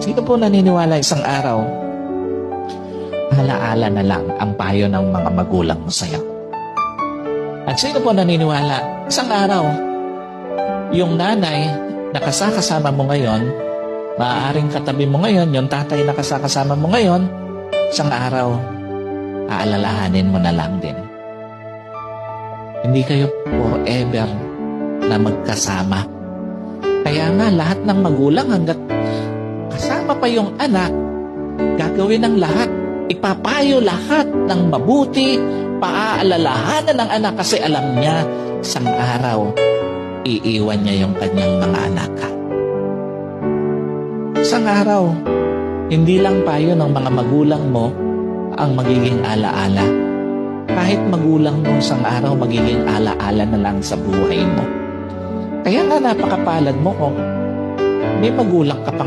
Sino po naniniwala isang araw, alaala na lang ang payo ng mga magulang mo sa'yo? At sino po naniniwala, isang araw, yung nanay na kasama mo ngayon, maaaring katabi mo ngayon, yung tatay na kasama mo ngayon, isang araw, aalalahanin mo na lang din. Hindi kayo forever na magkasama. Kaya nga, lahat ng magulang hanggat kasama pa yung anak, gagawin ng lahat. Ipapayo lahat ng mabuti, paaalalahanan ng anak kasi alam niya, isang araw, iiwan niya yung kanyang mga anak. Isang araw, hindi lang payo ng mga magulang mo ang magiging alaala. Kahit magulang mo isang araw, magiging alaala na lang sa buhay mo. Kaya nga napakapalad mo kung may magulang ka pa